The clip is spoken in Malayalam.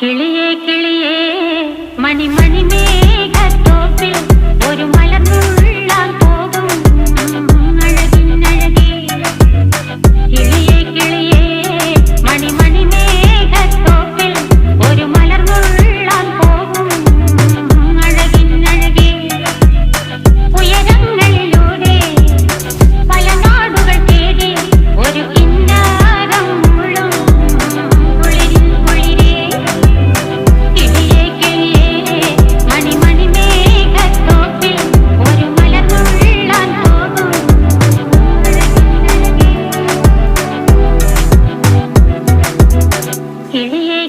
കിളിയേ കിളിയേ മണിമണി മേഘത്തോപ്പിൽ ഒരു മലർന്നുള്ളാൻ പോകും അഴകിനഴകേ. കിളിയേ കിളിയേ മണിമണി മേഘത്തോപ്പിൽ ഒരു മലർന്നുള്ളാൻ പോകും അഴകിനഴകേ. ഉയരങ്ങളിലൂടെ പല നാടുകൾ തേടി ഒരു കിന്നാരം മുള്ളും കുളിരിൻ കുളിരേ. കിളിയേ കിളിയേ മണിമണി മേഘത്തോപ്പിൽ ഒരു മലർന്നുള്ളാൻ പോകും അഴകിനഴകേ. കിളിയേ